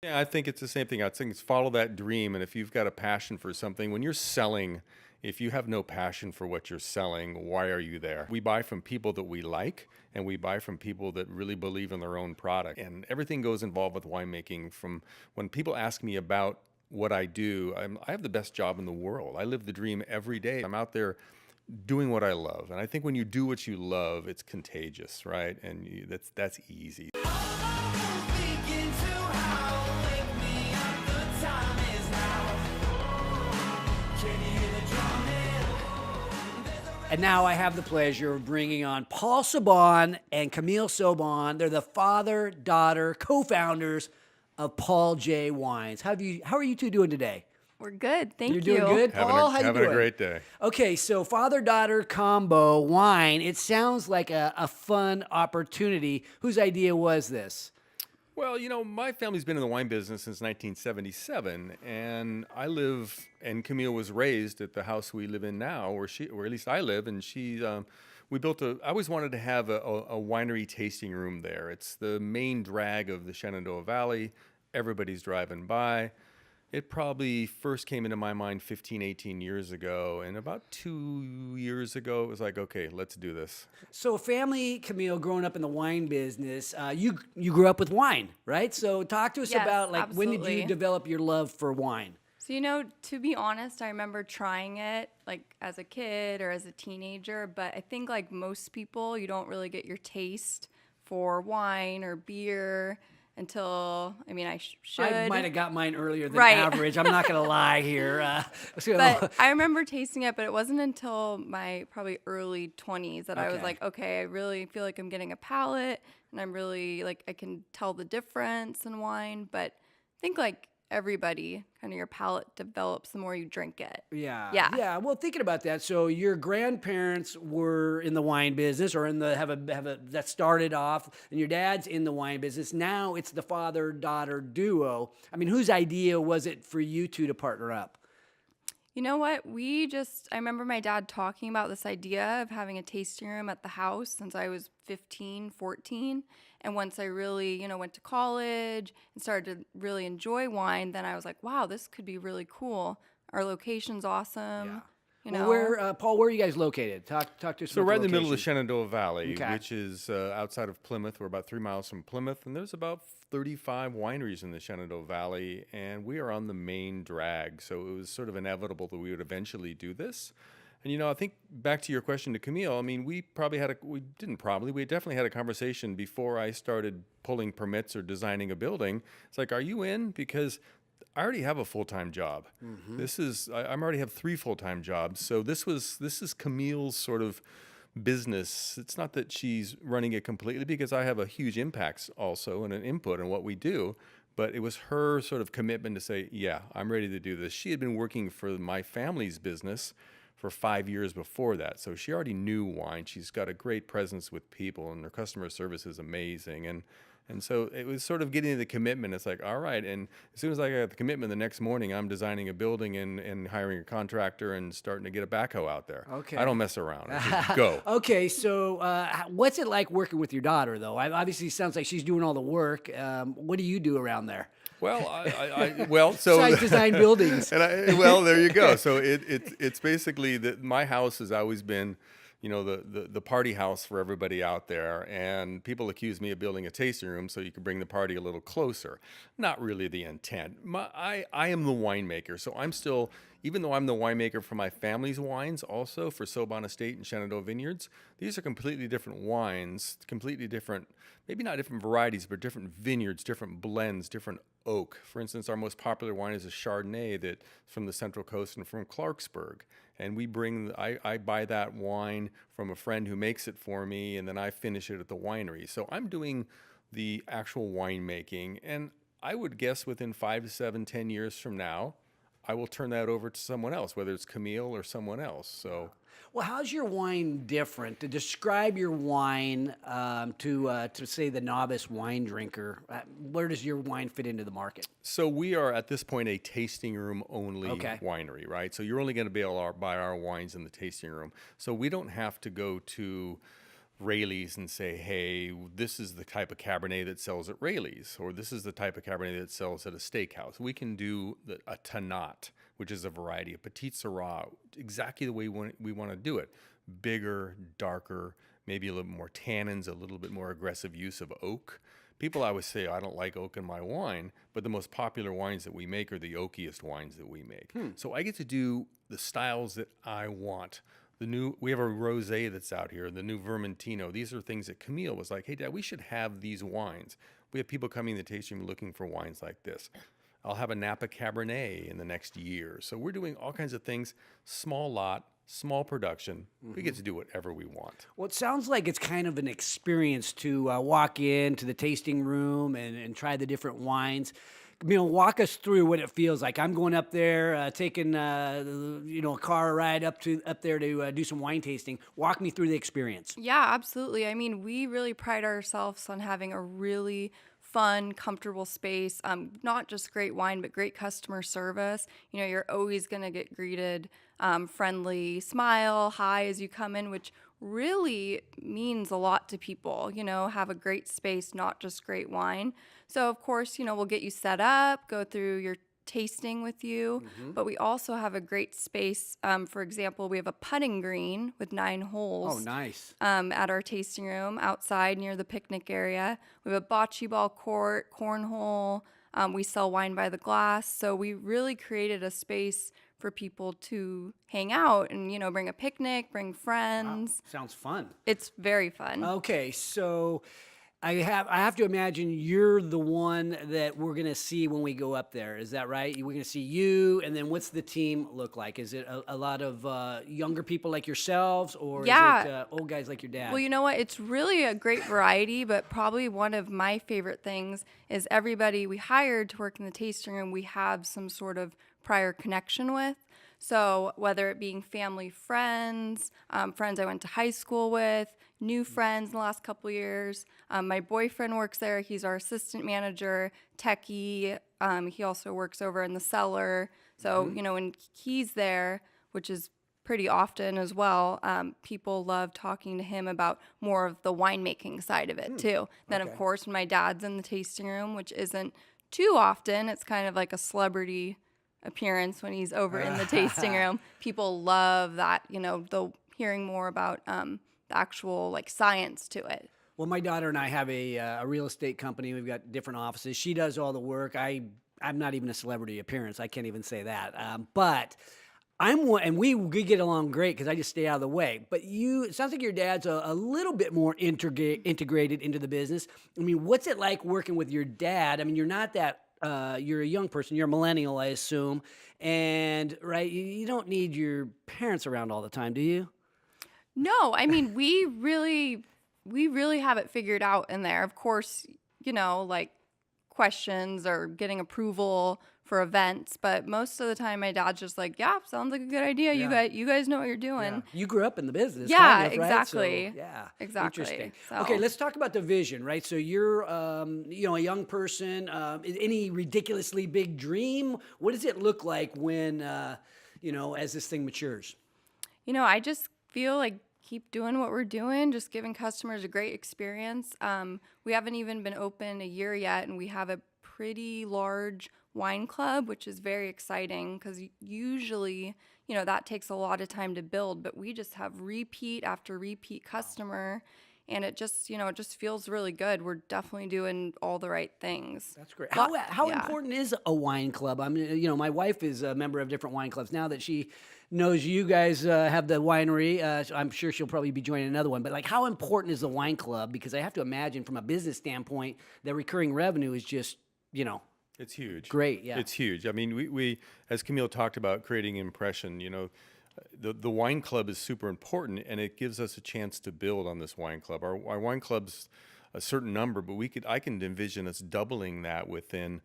Yeah, I think it's the same thing. I think it's follow that dream. And if you've got a passion for something, when you're selling, if you have no passion for what you're selling, why are you there? We buy from people that we like, and we buy from people that really believe in their own product. And everything goes involved with winemaking. From when people ask me about what I do, I have the best job in the world. I live the dream every day. I'm out there doing what I love. And I think when you do what you love, it's contagious, right? And that's easy. And now I have the pleasure of bringing on Paul Saban and Camille Saban. They're the father-daughter co-founders of Paul J. Wines. How are you two doing today? We're good. You're Thank doing you. good? Paul, how you Having doing? a great day. Okay, so father-daughter combo wine. It sounds like a fun opportunity. Whose idea was this? Well, my family's been in the wine business since 1977, and I live, and Camille was raised at the house we live in now, or at least I live, and I always wanted to have a winery tasting room there. It's the main drag of the Shenandoah Valley. Everybody's driving by. It probably first came into my mind 15, 18 years ago. And about 2 years ago, it was like, okay, let's do this. So, family, Camille, growing up in the wine business, you grew up with wine, right? So, talk to us Yes, about when did you absolutely. develop your love for wine? So, to be honest, I remember trying it like as a kid or as a teenager, but I think like most people, you don't really get your taste for wine or beer until, I should. I might have got mine earlier than Right. average. I'm not going to lie here. But I remember tasting it, but it wasn't until my probably early 20s that I was Okay. like, okay, I really feel like I'm getting a palate and I'm really like, I can tell the difference in wine. But I think like everybody, kind of your palate develops the more you drink it. Yeah. Yeah. Yeah. Well, thinking about that, so your grandparents were in the wine business, or that started off, and your dad's in the wine business. Now it's the father-daughter duo. I mean, whose idea was it for you two to partner up? You know what? I remember my dad talking about this idea of having a tasting room at the house since I was 15, 14. And once I really, went to college and started to really enjoy wine, then I was like, wow, this could be really cool. Our location's awesome. Yeah. You Well, know, Paul, where are you guys located? Talk to us So about right in the middle of the location. Shenandoah Valley, Okay. which is outside of Plymouth. We're about 3 miles from Plymouth, and there's about 35 wineries in the Shenandoah Valley, and we are on the main drag. So it was sort of inevitable that we would eventually do this. And I think back to your question to Camille. I mean, we definitely had a conversation before I started pulling permits or designing a building. It's like, are you in? Because I already have a full-time job. I already have 3 full-time jobs. So this is Camille's sort of business. It's not that she's running it completely, because I have a huge impact also and an input in what we do. But it was her sort of commitment to say, yeah, I'm ready to do this. She had been working for my family's business for 5 years before that. So she already knew wine. She's got a great presence with people, and her customer service is amazing. And so it was sort of getting the commitment. It's like, all right. And as soon as I got the commitment, the next morning I'm designing a building and hiring a contractor and starting to get a backhoe out there. Okay. I don't mess around. I just go. Okay, so what's it like working with your daughter, though? Obviously, it sounds like she's doing all the work. What do you do around there? Well, so Besides design buildings. well, there you go. So it's basically that my house has always been, the party house for everybody out there. And people accuse me of building a tasting room so you can bring the party a little closer. Not really the intent. I am the winemaker, so I'm still, even though I'm the winemaker for my family's wines, also for Saban Estate and Shenandoah Vineyards, these are completely different wines, completely different, maybe not different varieties, but different vineyards, different blends, different oak. For instance, our most popular wine is a Chardonnay that's from the Central Coast and from Clarksburg. And I buy that wine from a friend who makes it for me, and then I finish it at the winery. So I'm doing the actual winemaking, and I would guess within 5 to 7, 10 years from now, I will turn that over to someone else, whether it's Camille or someone else. So Well, how's your wine different? To describe your wine to say the novice wine drinker, where does your wine fit into the market? So we are at this point a tasting room only Okay. winery, right? So you're only going to be able to buy our wines in the tasting room. So we don't have to go to Rayleigh's and say, hey, this is the type of Cabernet that sells at Rayleigh's, or this is the type of Cabernet that sells at a steakhouse. We can do a Tannat, which is a variety of Petite Syrah, exactly the way we want to do it. Bigger, darker, maybe a little more tannins, a little bit more aggressive use of oak. People always say, I don't like oak in my wine, but the most popular wines that we make are the oakiest wines that we make. So I get to do the styles that I want. We have a rosé that's out here, the new Vermentino. These are things that Camille was like, hey, Dad, we should have these wines. We have people coming to the tasting room looking for wines like this. I'll have a Napa Cabernet in the next year. So we're doing all kinds of things, small lot, small production. We get to do whatever we want. Well, it sounds like it's kind of an experience to walk into the tasting room and try the different wines. Walk us through what it feels like. I'm going up there, taking a car ride up there to do some wine tasting. Walk me through the experience. Yeah, absolutely. I mean, we really pride ourselves on having a really fun, comfortable space. Not just great wine, but great customer service. You're always going to get greeted friendly, smile, hi as you come in, which really means a lot to people. Have a great space, not just great wine. So, of course, we'll get you set up, go through your tasting with you, but we also have a great space. For example, we have a putting green with 9 holes. Oh, nice. At our tasting room outside near the picnic area. We have a bocce ball court, cornhole. We sell wine by the glass. So we really created a space for people to hang out and, bring a picnic, bring friends. Wow. Sounds fun. It's very fun. Okay, so I have to imagine you're the one that we're going to see when we go up there. Is that right? We're going to see you, and then what's the team look like? Is it a lot of younger people like yourselves, or is it old guys like your dad? Well, you know what? It's really a great variety, but probably one of my favorite things is everybody we hired to work in the tasting room, we have some sort of prior connection with. So whether it being family, friends, friends I went to high school with, new friends in the last couple of years. My boyfriend works there. He's our assistant manager, techie. He also works over in the cellar. So, when he's there, which is pretty often as well, people love talking to him about more of the winemaking side of it too. Then, of course, when my dad's in the tasting room, which isn't too often, it's kind of like a celebrity appearance when he's over in the tasting room. People love that, the hearing more about the actual like science to it. Well, my daughter and I have a real estate company. We've got different offices. She does all the work. I'm not even a celebrity appearance. I can't even say that. But I'm one, and we get along great because I just stay out of the way. But it sounds like your dad's a little bit more integrated into the business. I mean, what's it like working with your dad? I mean, you're not that. You're a young person. You're a millennial, I assume, and right. You don't need your parents around all the time, do you? No, I mean, we really have it figured out in there. Of course, like questions or getting approval for events, but most of the time my dad's just like, yeah, sounds like a good idea. Yeah. You guys know what you're doing. Yeah. You grew up in the business. Yeah, kind of, right? exactly. So, yeah, Exactly. Interesting. So- Okay, let's talk about the vision, right? So you're, a young person. Any ridiculously big dream? What does it look like when, as this thing matures? I just feel like keep doing what we're doing, just giving customers a great experience. We haven't even been open a year yet, and we have a pretty large wine club, which is very exciting because usually, that takes a lot of time to build, but we just have repeat after repeat customer, and it just, it just feels really good. We're definitely doing all the right things. That's great. How Yeah. important is a wine club? I mean, my wife is a member of different wine clubs now that she knows you guys have the winery. So I'm sure she'll probably be joining another one. But like, how important is the wine club? Because I have to imagine, from a business standpoint, the recurring revenue is just, It's huge. great. Yeah. It's huge. I mean, we as Camille talked about creating impression, the wine club is super important, and it gives us a chance to build on this wine club. Our wine club's a certain number, but I can envision us doubling that within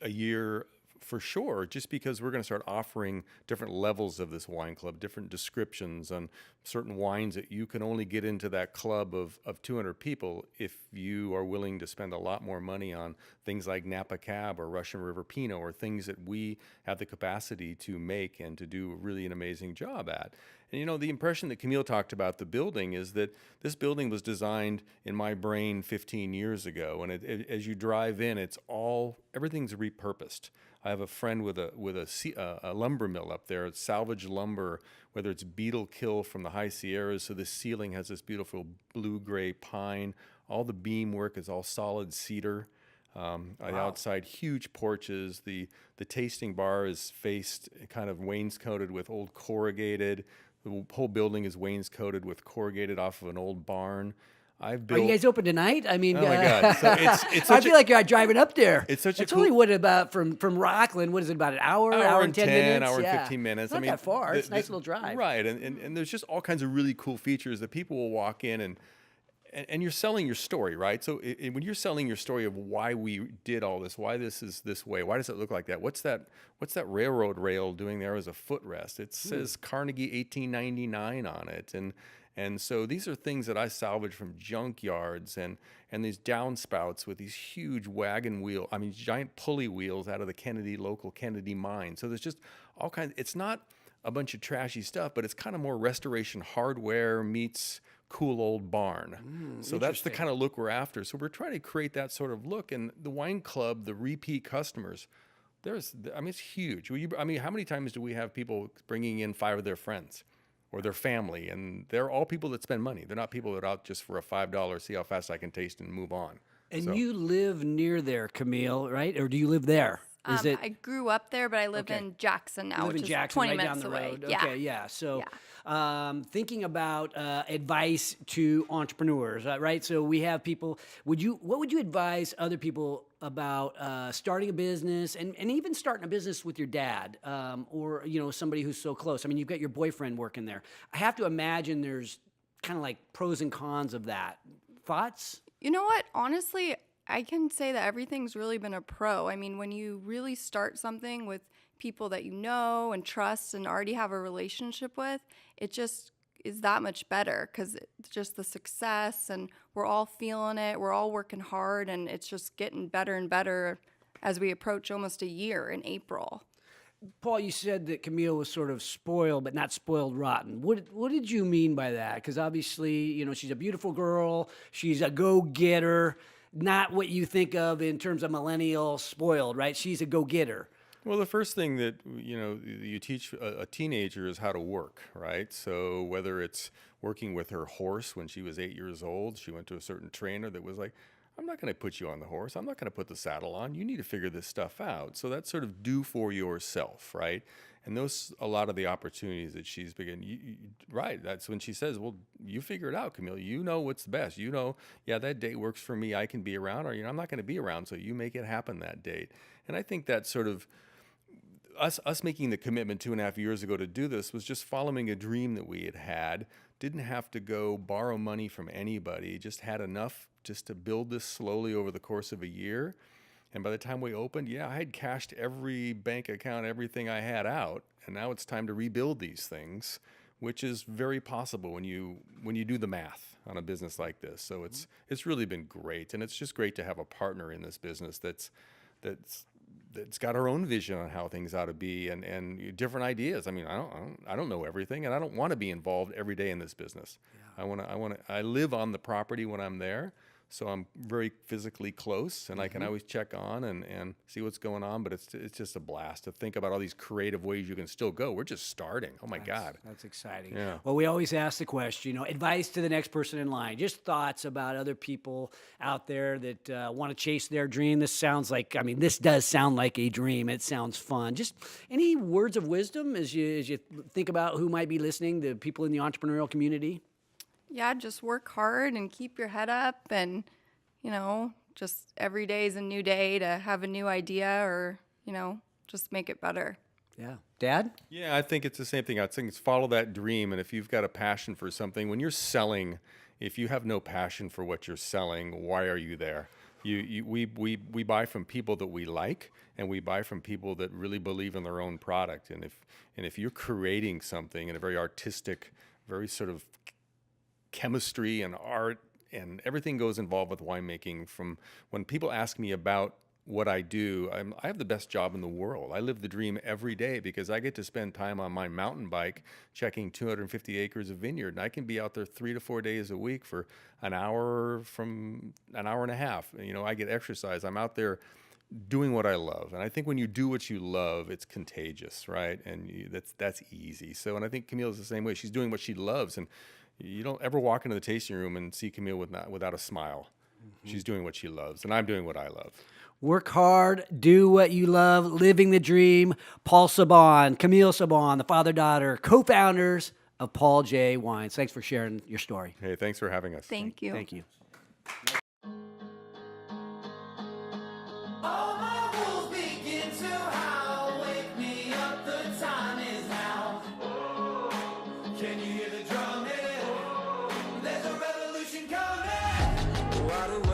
a year for sure, just because we're going to start offering different levels of this wine club, different descriptions on certain wines that you can only get into that club of 200 people if you are willing to spend a lot more money on things like Napa Cab or Russian River Pinot, or things that we have the capacity to make and to do really an amazing job at. And the impression that Camille talked about the building is that this building was designed in my brain 15 years ago. And as you drive in, everything's repurposed. I have a friend with a lumber mill up there. It's salvaged lumber, whether it's beetle kill from the high Sierras. So the ceiling has this beautiful blue-gray pine. All the beam work is all solid cedar. On the outside, huge porches. The tasting bar is faced kind of wainscoted with old corrugated. The whole building is wainscoted with corrugated off of an old barn. I've Are built. you guys open tonight? I mean, Oh my God! So it's I such feel like you're driving up there. It's such a It's cool- only what about from Rockland? What is it, about an hour and 10 minutes? hour and Yeah. 15 minutes. It's not that far. It's a nice little drive. Right, and there's just all kinds of really cool features that people will walk in and you're selling your story, right? So when you're selling your story of why we did all this, why this is this way, why does it look like that? What's that railroad rail doing there as a footrest? It says Carnegie 1899 on it, and so these are things that I salvage from junkyards and these downspouts with these huge giant pulley wheels out of the local Kennedy mine. So there's just all kinds. It's not a bunch of trashy stuff, but it's kind of more restoration hardware meets cool old barn. So that's the kind of look we're after. So we're trying to create that sort of look. And the wine club, the repeat customers, it's huge. How many times do we have people bringing in 5 of their friends or their family? And they're all people that spend money. They're not people that are out just for a $5, see how fast I can taste and move on. And So- you live near there, Camille, right? Or do you live there? Is it I grew up there, but I live in Jackson now, live which in is Jackson, 20 right minutes down the away. road? Yeah. Okay, yeah. So, thinking about advice to entrepreneurs, right? So we have people. What would you advise other people about starting a business and even starting a business with your dad, or somebody who's so close? I mean, you've got your boyfriend working there. I have to imagine there's kind of like pros and cons of that. Thoughts? You know what? Honestly, I can say that everything's really been a pro. I mean, when you really start something with people that you know and trust and already have a relationship with, it just is that much better because it's just the success and we're all feeling it. We're all working hard and it's just getting better and better as we approach almost a year in April. Paul, you said that Camille was sort of spoiled, but not spoiled rotten. What did you mean by that? Because obviously, she's a beautiful girl. She's a go-getter. Not what you think of in terms of millennial spoiled, right? She's a go-getter. Well, the first thing that you teach a teenager is how to work, right? So whether it's working with her horse when she was 8 years old, she went to a certain trainer that was like, I'm not going to put you on the horse. I'm not going to put the saddle on. You need to figure this stuff out. So that's sort of do for yourself, right? And those a lot of the opportunities that she's beginning. Right, that's when she says, well, you figure it out, Camille. You know what's the best. Yeah, that date works for me. I can be around, or I'm not going to be around, so you make it happen that date. And I think that sort of us making the commitment 2.5 years ago to do this was just following a dream that we had. Didn't have to go borrow money from anybody. Just had enough just to build this slowly over the course of a year. And by the time we opened, I had cashed every bank account, everything I had out. And now it's time to rebuild these things, which is very possible when you do the math on a business like this. So it's really been great. And it's just great to have a partner in this business that's got her own vision on how things ought to be and different ideas. I mean, I don't know everything, and I don't want to be involved every day in this business. Yeah. I live on the property when I'm there, so I'm very physically close, and I can always check on and see what's going on. But it's just a blast to think about all these creative ways you can still go. We're just starting. Oh my God. That's exciting. Yeah. Well, we always ask the question, advice to the next person in line. Just thoughts about other people out there that want to chase their dream. This does sound like a dream. It sounds fun. Just any words of wisdom as you think about who might be listening, the people in the entrepreneurial community? Yeah, just work hard and keep your head up and, just every day is a new day to have a new idea or, just make it better. Yeah. Dad? Yeah, I think it's the same thing. I think it's follow that dream. And if you've got a passion for something, when you're selling, if you have no passion for what you're selling, why are you there? We buy from people that we like, and we buy from people that really believe in their own product. And if you're creating something in a very artistic, very sort of chemistry and art and everything goes involved with winemaking. From when people ask me about what I do, I have the best job in the world. I live the dream every day because I get to spend time on my mountain bike checking 250 acres of vineyard. And I can be out there 3 to 4 days a week for an hour from an hour and a half. You know, I get exercise. I'm out there doing what I love. And I think when you do what you love, it's contagious, right? And that's easy. So, and I think Camille's the same way. She's doing what she loves. And you don't ever walk into the tasting room and see Camille without a smile. She's doing what she loves, and I'm doing what I love. Work hard, do what you love, living the dream. Paul Saban, Camille Saban, the father-daughter, co-founders of Paul J. Wines. Thanks for sharing your story. Hey, thanks for having us. Thank you. Thank you. All my wolves begin to howl. Wake me up, the time is now. Can you hear the drumming? There's a revolution coming. Wide awake.